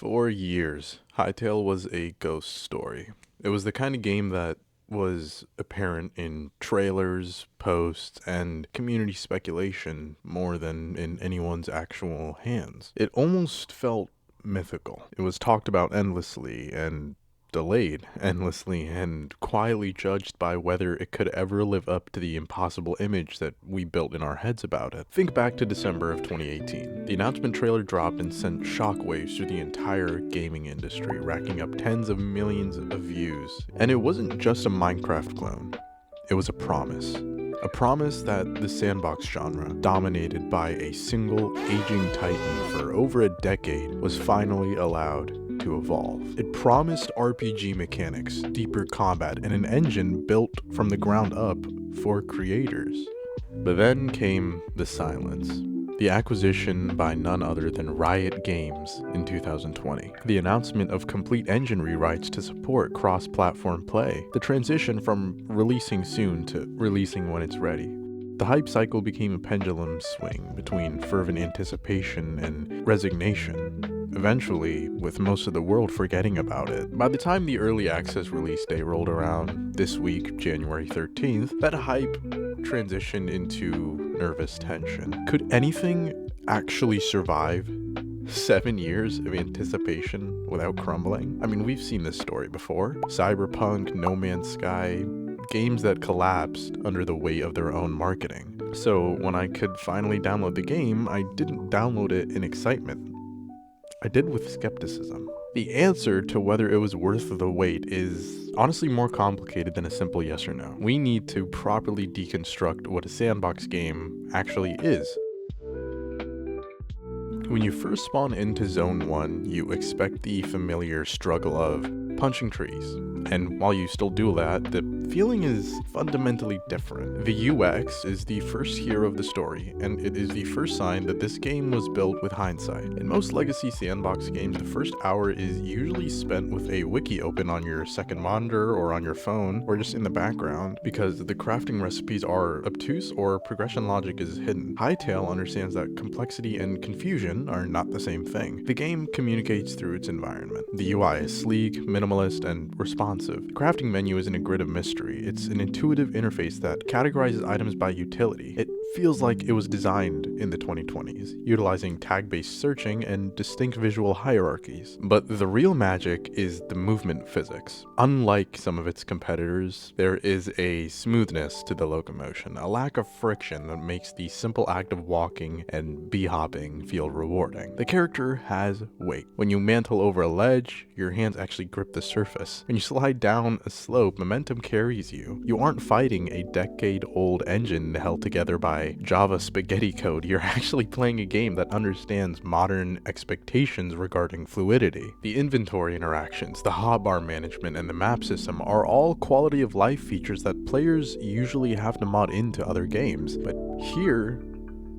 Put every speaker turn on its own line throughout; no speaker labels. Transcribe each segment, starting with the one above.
For years, Hytale was a ghost story. It was the kind of game that was apparent in trailers, posts, and community speculation more than in anyone's actual hands. It almost felt mythical. It was talked about endlessly and delayed endlessly and quietly judged by whether it could ever live up to the impossible image that we built in our heads about it. Think back to December of 2018. The announcement trailer dropped and sent shockwaves through the entire gaming industry, racking up tens of millions of views. And it wasn't just a Minecraft clone. It was a promise. A promise that the sandbox genre, dominated by a single aging titan for over a decade, was finally allowed to evolve. It promised RPG mechanics, deeper combat, and an engine built from the ground up for creators. But then came the silence. The acquisition by none other than Riot Games in 2020. The announcement of complete engine rewrites to support cross-platform play. The transition from releasing soon to releasing when it's ready. The hype cycle became a pendulum swing between fervent anticipation and resignation, eventually with most of the world forgetting about it. By the time the early access release day rolled around this week, January 13th, that hype transitioned into nervous tension. Could anything actually survive 7 years of anticipation without crumbling? I mean, we've seen this story before. Cyberpunk, No Man's Sky, games that collapsed under the weight of their own marketing. So when I could finally download the game, I didn't download it in excitement. I did with skepticism. The answer to whether it was worth the wait is honestly more complicated than a simple yes or no. We need to properly deconstruct what a sandbox game actually is. When you first spawn into Zone 1, you expect the familiar struggle of punching trees. And while you still do that, the feeling is fundamentally different. The UX is the first hero of the story, and it is the first sign that this game was built with hindsight. In most legacy sandbox games, the first hour is usually spent with a wiki open on your second monitor or on your phone, or just in the background, because the crafting recipes are obtuse or progression logic is hidden. Hytale understands that complexity and confusion are not the same thing. The game communicates through its environment. The UI is sleek, minimalist, and responsive. The crafting menu isn't a grid of mystery. It's an intuitive interface that categorizes items by utility. It feels like it was designed in the 2020s, utilizing tag-based searching and distinct visual hierarchies. But the real magic is the movement physics. Unlike some of its competitors, there is a smoothness to the locomotion, a lack of friction that makes the simple act of walking and bee-hopping feel rewarding. The character has weight. When you mantle over a ledge, your hands actually grip the surface. When you slide down a slope, momentum carries you. You aren't fighting a decade-old engine held together by Java spaghetti code. You're actually playing a game that understands modern expectations regarding fluidity. The inventory interactions, the hotbar management, and the map system are all quality of life features that players usually have to mod into other games. But here,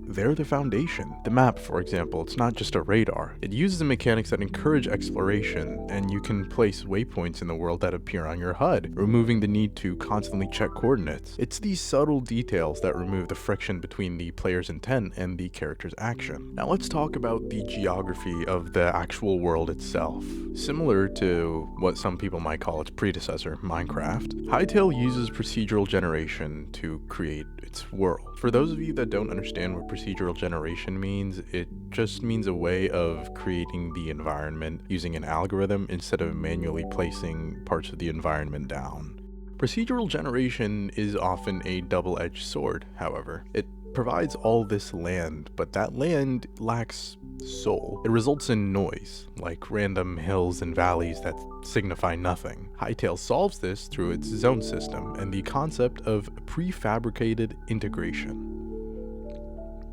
they're the foundation. The map, for example, it's not just a radar. It uses mechanics that encourage exploration, and you can place waypoints in the world that appear on your HUD, removing the need to constantly check coordinates. It's these subtle details that remove the friction between the player's intent and the character's action. Now let's talk about the geography of the actual world itself. Similar to what some people might call its predecessor, Minecraft, Hytale uses procedural generation to create its world. For those of you that don't understand what procedural generation means, it just means a way of creating the environment using an algorithm instead of manually placing parts of the environment down. Procedural generation is often a double-edged sword, however. It provides all this land, but that land lacks soul. It results in noise, like random hills and valleys that signify nothing. Hytale solves this through its zone system and the concept of prefabricated integration.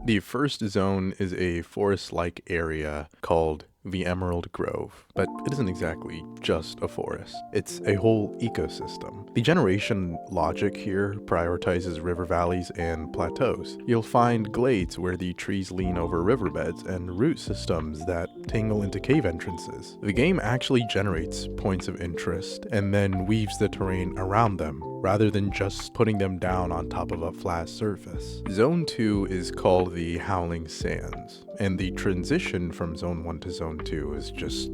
The first zone is a forest-like area called the Emerald Grove, but it isn't exactly just a forest. It's a whole ecosystem. The generation logic here prioritizes river valleys and plateaus. You'll find glades where the trees lean over riverbeds and root systems that tangle into cave entrances. The game actually generates points of interest and then weaves the terrain around them, rather than just putting them down on top of a flat surface. Zone 2 is called the Howling Sands, and the transition from Zone 1 to Zone 2 is just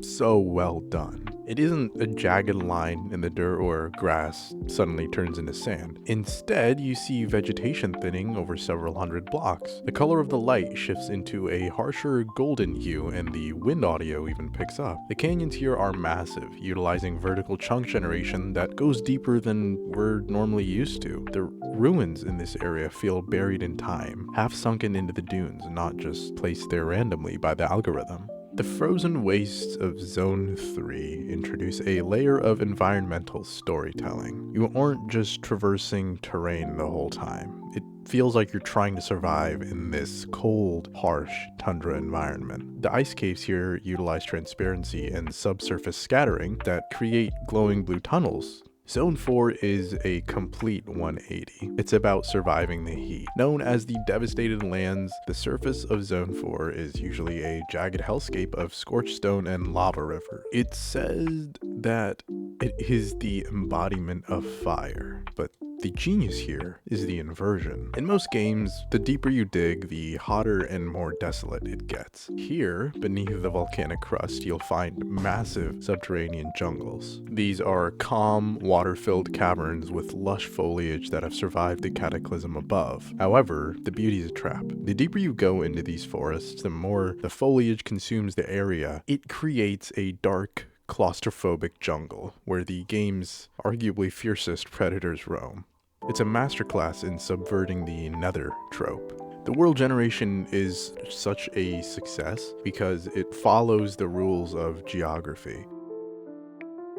so well done. It isn't a jagged line in the dirt or grass suddenly turns into sand. Instead, you see vegetation thinning over several hundred blocks. The color of the light shifts into a harsher golden hue, and the wind audio even picks up. The canyons here are massive, utilizing vertical chunk generation that goes deeper than we're normally used to. The ruins in this area feel buried in time, half sunken into the dunes, not just placed there randomly by the algorithm. The frozen wastes of Zone 3 introduce a layer of environmental storytelling. You aren't just traversing terrain the whole time. It feels like you're trying to survive in this cold, harsh tundra environment. The ice caves here utilize transparency and subsurface scattering that create glowing blue tunnels. Zone 4 is a complete 180. It's about surviving the heat. Known as the Devastated Lands, the surface of Zone 4 is usually a jagged hellscape of scorched stone and lava river. It's said that it is the embodiment of fire, but the genius here is the inversion. In most games, the deeper you dig, the hotter and more desolate it gets. Here, beneath the volcanic crust, you'll find massive subterranean jungles. These are calm, water-filled caverns with lush foliage that have survived the cataclysm above. However, the beauty is a trap. The deeper you go into these forests, the more the foliage consumes the area. It creates a dark, claustrophobic jungle where the game's arguably fiercest predators roam. It's a masterclass in subverting the nether trope. The world generation is such a success because it follows the rules of geography.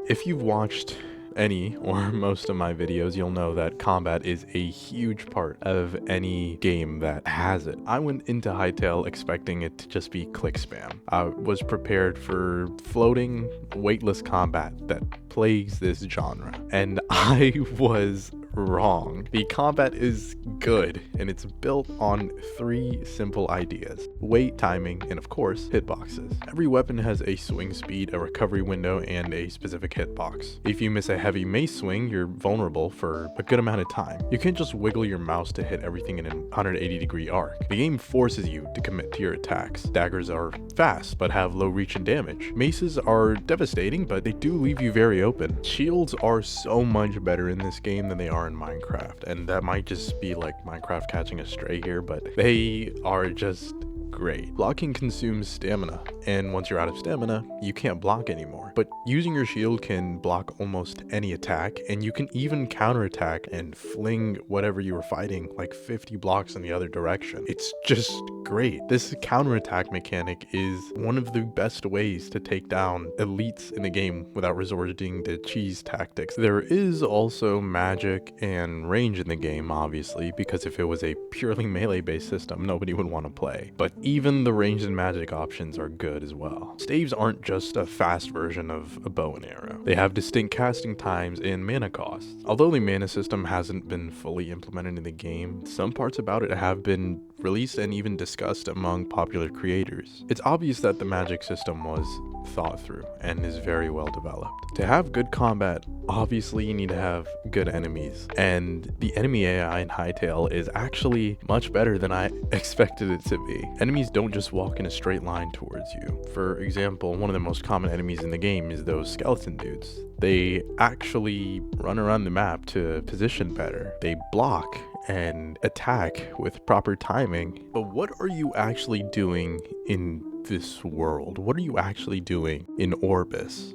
If you've watched any or most of my videos, you'll know that combat is a huge part of any game that has it. I went into Hytale expecting it to just be click spam. I was prepared for floating, weightless combat that plagues this genre, and I was wrong. The combat is good, and it's built on 3 simple ideas: weight, timing, and of course, hitboxes. Every weapon has a swing speed, a recovery window, and a specific hitbox. If you miss a heavy mace swing, you're vulnerable for a good amount of time. You can't just wiggle your mouse to hit everything in a 180-degree arc. The game forces you to commit to your attacks. Daggers are fast, but have low reach and damage. Maces are devastating, but they do leave you very open. Shields are so much better in this game than they are in Minecraft, and that might just be like Minecraft catching a stray here, but they are just great. Blocking consumes stamina, and once you're out of stamina, you can't block anymore. But using your shield can block almost any attack, and you can even counterattack and fling whatever you were fighting like 50 blocks in the other direction. It's just great. This counterattack mechanic is one of the best ways to take down elites in the game without resorting to cheese tactics. There is also magic and range in the game, obviously, because if it was a purely melee-based system, nobody would want to play. But even the range and magic options are good as well. Staves aren't just a fast version of a bow and arrow. They have distinct casting times and mana costs. Although the mana system hasn't been fully implemented in the game, some parts about it have been released and even discussed among popular creators. It's obvious that the magic system was thought through and is very well developed. To have good combat, obviously you need to have good enemies, and the enemy AI in Hytale is actually much better than I expected it to be. Enemies don't just walk in a straight line towards you. For example, one of the most common enemies in the game is those skeleton dudes. They actually run around the map to position better. They block and attack with proper timing. But what are you actually doing in this world? What are you actually doing in Orbis?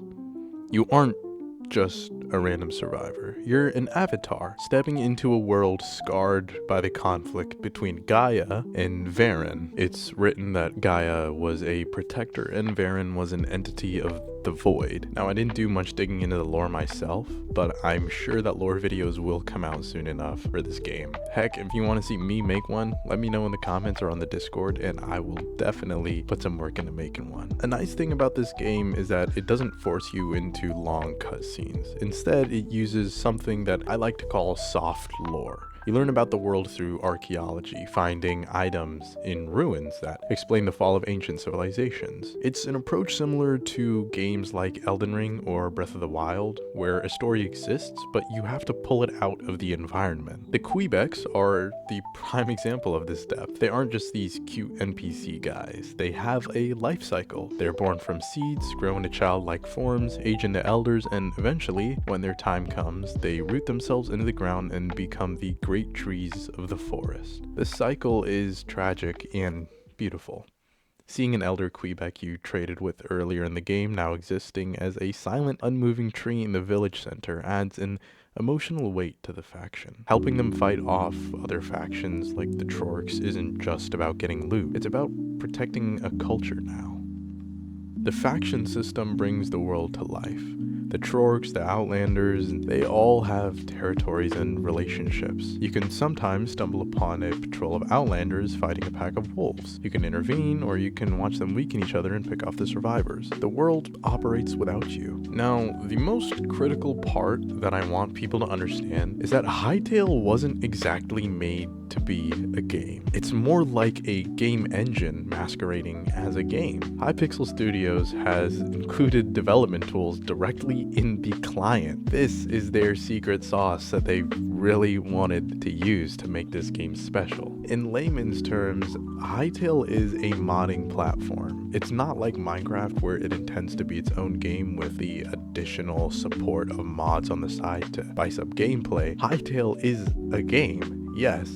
You aren't just a random survivor. You're an avatar stepping into a world scarred by the conflict between Gaia and Varen. It's written that Gaia was a protector and Varen was an entity of the void. Now, I didn't do much digging into the lore myself, but I'm sure that lore videos will come out soon enough for this game. Heck, if you want to see me make one, let me know in the comments or on the Discord, and I will definitely put some work into making one. A nice thing about this game is that it doesn't force you into long cutscenes. Instead, it uses something that I like to call soft lore. You learn about the world through archaeology, finding items in ruins that explain the fall of ancient civilizations. It's an approach similar to games like Elden Ring or Breath of the Wild, where a story exists, but you have to pull it out of the environment. The Kweebecs are the prime example of this depth. They aren't just these cute NPC guys. They have a life cycle. They're born from seeds, grow into childlike forms, age into elders, and eventually, when their time comes, they root themselves into the ground and become the great trees of the forest. This cycle is tragic and beautiful. Seeing an elder Kweebec you traded with earlier in the game now existing as a silent, unmoving tree in the village center adds an emotional weight to the faction. Helping them fight off other factions like the Trorks isn't just about getting loot, it's about protecting a culture now. The faction system brings the world to life. The Trorks, the Outlanders, they all have territories and relationships. You can sometimes stumble upon a patrol of Outlanders fighting a pack of wolves. You can intervene, or you can watch them weaken each other and pick off the survivors. The world operates without you. Now, the most critical part that I want people to understand is that Hytale wasn't exactly made to be a game. It's more like a game engine masquerading as a game. Hypixel Studios has included development tools directly in the client. This is their secret sauce that they really wanted to use to make this game special. In layman's terms, Hytale is a modding platform. It's not like Minecraft where it intends to be its own game with the additional support of mods on the side to spice up gameplay. Hytale is a game, yes,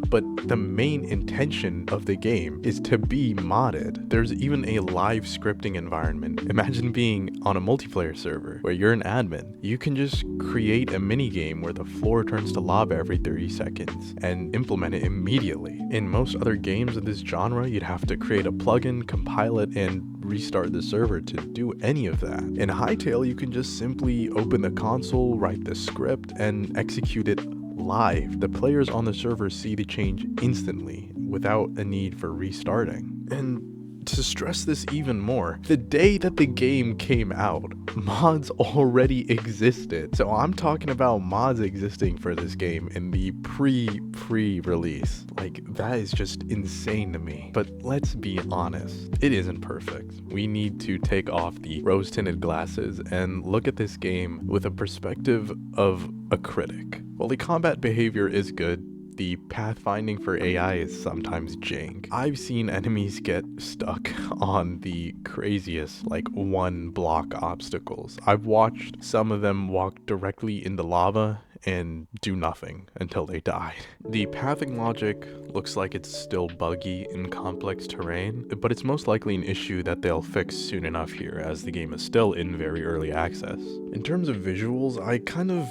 but the main intention of the game is to be modded. There's even a live scripting environment. Imagine being on a multiplayer server where you're an admin. You can just create a mini game where the floor turns to lava every 30 seconds and implement it immediately. In most other games of this genre, you'd have to create a plugin, compile it, and restart the server to do any of that. In Hytale, you can just simply open the console, write the script, and execute it live. The players on the server see the change instantly without a need for restarting. And to stress this even more, the day that the game came out, mods already existed. So I'm talking about mods existing for this game in the pre-release. Like, that is just insane to me. But let's be honest, it isn't perfect. We need to take off the rose-tinted glasses and look at this game with a perspective of a critic. While the combat behavior is good, the pathfinding for AI is sometimes jank. I've seen enemies get stuck on the craziest, like, one-block obstacles. I've watched some of them walk directly into lava and do nothing until they died. The pathing logic looks like it's still buggy in complex terrain, but it's most likely an issue that they'll fix soon enough here, as the game is still in very early access. In terms of visuals, I kind of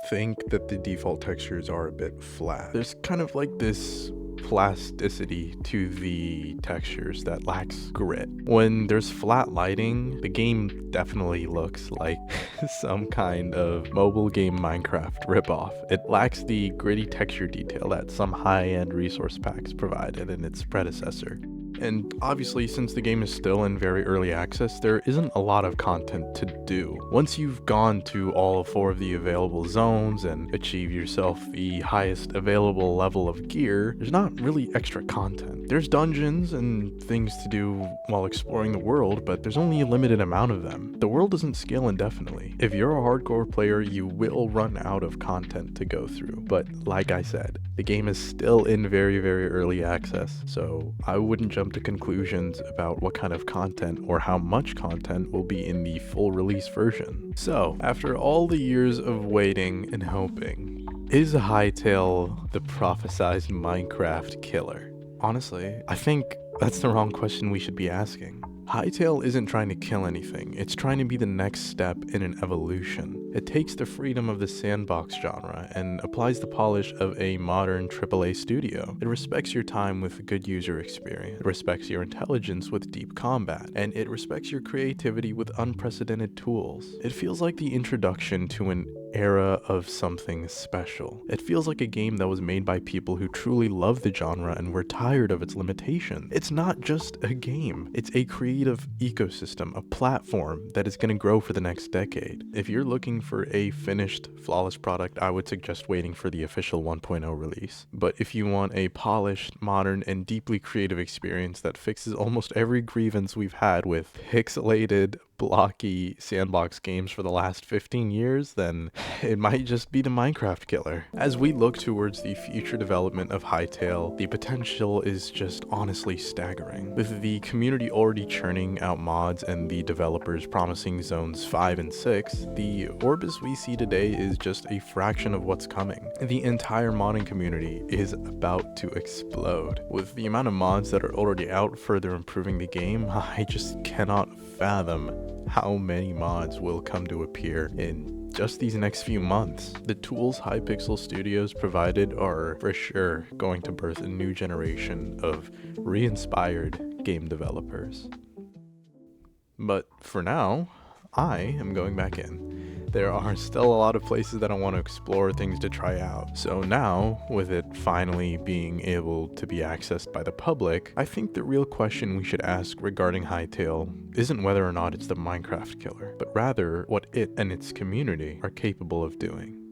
think that the default textures are a bit flat. There's kind of like this plasticity to the textures that lacks grit. When there's flat lighting, the game definitely looks like some kind of mobile game Minecraft ripoff. It lacks the gritty texture detail that some high-end resource packs provided in its predecessor. And obviously, since the game is still in very early access, there isn't a lot of content to do. Once you've gone to all 4 of the available zones and achieved yourself the highest available level of gear, there's not really extra content. There's dungeons and things to do while exploring the world, but there's only a limited amount of them. The world doesn't scale indefinitely. If you're a hardcore player, you will run out of content to go through. But like I said, the game is still in very, very early access, so I wouldn't jump to conclusions about what kind of content or how much content will be in the full release version. So, after all the years of waiting and hoping, is Hytale the prophesized Minecraft killer? Honestly, I think that's the wrong question we should be asking. Hytale isn't trying to kill anything, it's trying to be the next step in an evolution. It takes the freedom of the sandbox genre and applies the polish of a modern AAA studio. It respects your time with good user experience, it respects your intelligence with deep combat, and it respects your creativity with unprecedented tools. It feels like the introduction to an era of something special. It feels like a game that was made by people who truly love the genre and were tired of its limitations. It's not just a game, it's a creative ecosystem, a platform that is going to grow for the next decade. If you're looking for a finished, flawless product, I would suggest waiting for the official 1.0 release. But if you want a polished, modern, and deeply creative experience that fixes almost every grievance we've had with pixelated, blocky sandbox games for the last 15 years, then it might just be the Minecraft killer. As we look towards the future development of Hytale, the potential is just honestly staggering. With the community already churning out mods and the developers promising zones 5 and 6, the Orbis we see today is just a fraction of what's coming. The entire modding community is about to explode. With the amount of mods that are already out further improving the game, I just cannot fathom how many mods will come to appear in just these next few months. The tools Hypixel Studios provided are for sure going to birth a new generation of re-inspired game developers. But for now, I am going back in. There are still a lot of places that I want to explore, things to try out. So now, with it finally being able to be accessed by the public, I think the real question we should ask regarding Hytale isn't whether or not it's the Minecraft killer, but rather what it and its community are capable of doing.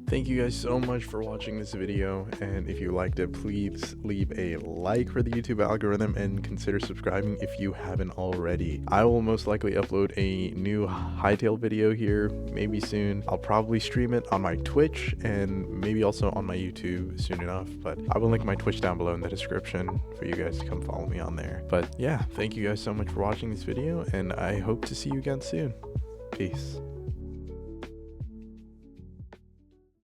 Thank you guys so much for watching this video, and if you liked it, please leave a like for the YouTube algorithm and consider subscribing if you haven't already. I will most likely upload a new Hytale video here maybe soon. I'll probably stream it on my Twitch and maybe also on my YouTube soon enough, but I will link my Twitch down below in the description for you guys to come follow me on there. But yeah, thank you guys so much for watching this video, and I hope to see you again soon. Peace.